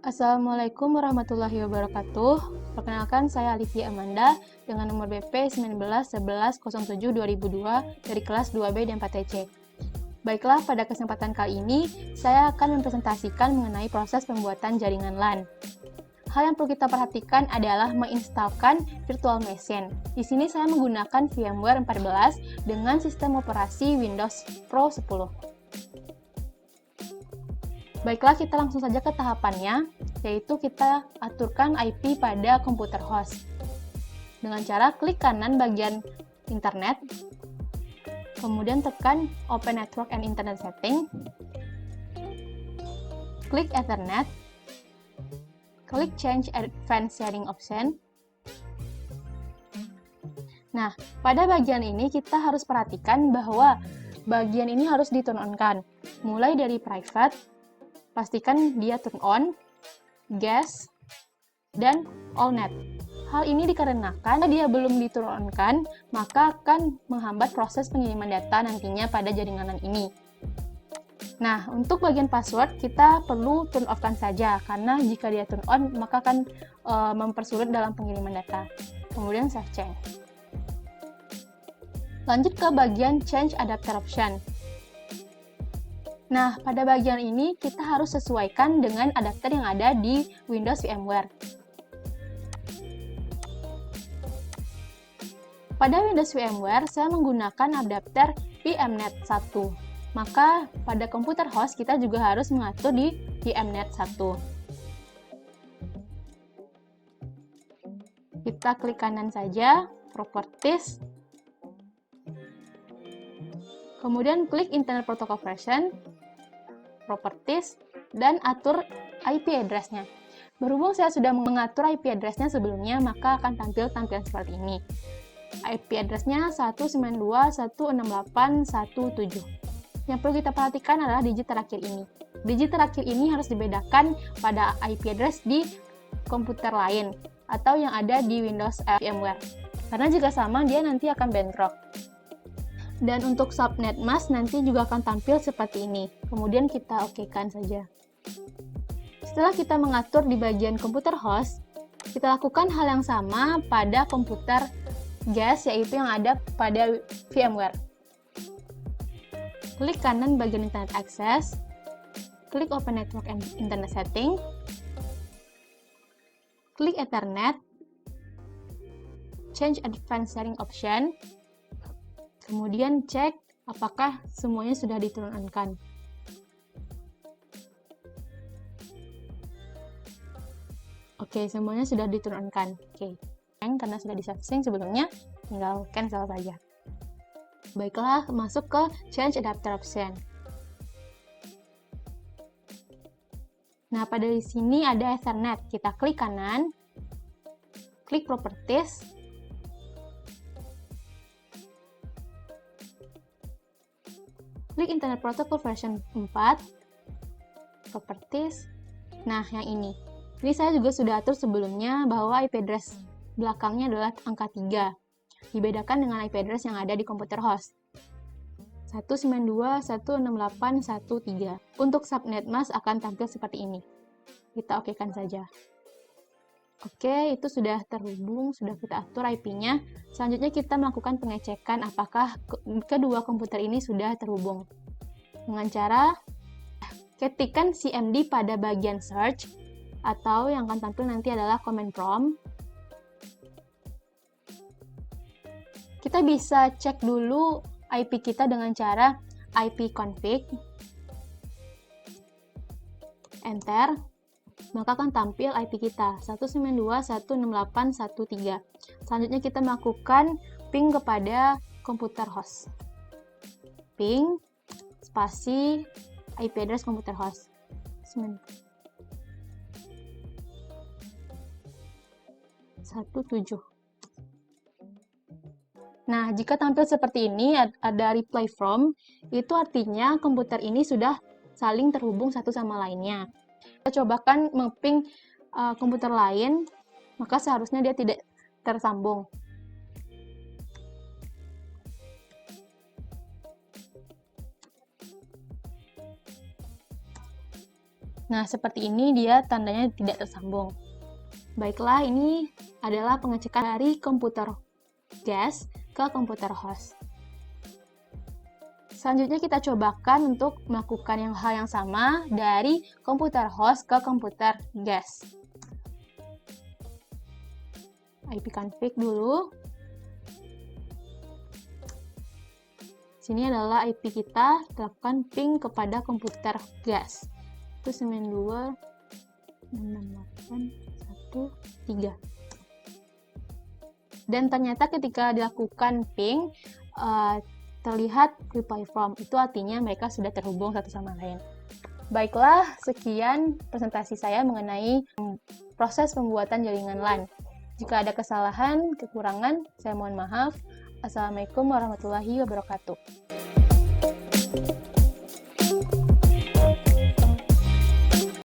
Assalamualaikum warahmatullahi wabarakatuh. Perkenalkan, saya Alifia Amanda dengan nomor BP 191107-2002 dari kelas 2B dan 4TC. Baiklah, pada kesempatan kali ini, saya akan mempresentasikan mengenai proses pembuatan jaringan LAN. Hal yang perlu kita perhatikan adalah menginstalkan virtual machine. Di sini saya menggunakan VMware 14 dengan sistem operasi Windows Pro 10. Baiklah, kita langsung saja ke tahapannya, yaitu kita aturkan IP pada komputer host. Dengan cara klik kanan bagian internet, kemudian tekan Open Network and Internet Setting, klik Ethernet, klik Change Advanced Sharing Option. Nah, pada bagian ini kita harus perhatikan bahwa bagian ini harus di-turn on-kan, mulai dari private, pastikan dia turn on, guest, dan all net. Hal ini dikarenakan dia belum di-turn on-kan, maka akan menghambat proses pengiriman data nantinya pada jaringan LAN ini. Nah, untuk bagian password, kita perlu turn off-kan saja, karena jika dia turn on, maka akan mempersulit dalam pengiriman data. Kemudian save change. Lanjut ke bagian change adapter option. Nah, pada bagian ini kita harus sesuaikan dengan adapter yang ada di Windows VMware. Pada Windows VMware, saya menggunakan adapter VMnet 1. Maka, pada komputer host kita juga harus mengatur di VMnet 1. Kita klik kanan saja, Properties, kemudian klik Internet Protocol Version, Properties, dan atur IP address-nya. Berhubung saya sudah mengatur IP address-nya sebelumnya, maka akan tampil tampilan seperti ini. IP address-nya 192.168.1.7. Yang perlu kita perhatikan adalah digit terakhir ini. Digit terakhir ini harus dibedakan pada IP address di komputer lain, atau yang ada di Windows VMware. Karena jika sama, dia nanti akan bentrok. Dan untuk subnet mask nanti juga akan tampil seperti ini. Kemudian kita okekan saja. Setelah kita mengatur di bagian komputer host, kita lakukan hal yang sama pada komputer guest, yaitu yang ada pada VMware. Klik kanan bagian Internet Access, klik Open Network and Internet Setting, klik Ethernet, Change Advanced Sharing Option, kemudian cek apakah semuanya sudah di-turn on-kan. Oke, semuanya sudah di-turn on-kan. Oke, karena sudah di-setting sebelumnya, tinggal cancel saja. Baiklah, masuk ke Change Adapter Option. Nah, pada di sini ada Ethernet. Kita klik kanan, klik Properties, klik Internet Protocol version 4, Properties. Nah, yang ini. Ini saya juga sudah atur sebelumnya bahwa IP address belakangnya adalah angka 3. Dibedakan dengan IP address yang ada di komputer host. 192.168.1.3. Untuk subnet mask akan tampil seperti ini. Kita okekan saja. Oke, itu sudah terhubung, sudah kita atur IP-nya. Selanjutnya kita melakukan pengecekan apakah kedua komputer ini sudah terhubung. Dengan cara ketikkan CMD pada bagian search, atau yang akan tampil nanti adalah command prompt. Kita bisa cek dulu IP kita dengan cara ipconfig, enter, maka akan tampil IP kita 192.168.1.3. Selanjutnya kita melakukan ping kepada komputer host. Ping spasi IP address komputer host. 17. Nah, jika tampil seperti ini, ada reply from, itu artinya komputer ini sudah saling terhubung satu sama lainnya. Kita cobakan meng-ping komputer lain, maka seharusnya dia tidak tersambung. Nah, seperti ini dia tandanya tidak tersambung. Baiklah, ini adalah pengecekan dari komputer guest ke komputer host. Selanjutnya kita cobakan untuk melakukan hal yang sama dari komputer host ke komputer guest. IP config dulu. Sini adalah IP kita, lakukan ping kepada komputer guest. Itu 92.668.1.3. Dan ternyata ketika dilakukan ping, terlihat reply from. Itu artinya mereka sudah terhubung satu sama lain. Baiklah, sekian presentasi saya mengenai proses pembuatan jaringan LAN. Jika ada kesalahan, kekurangan, saya mohon maaf. Assalamualaikum warahmatullahi wabarakatuh.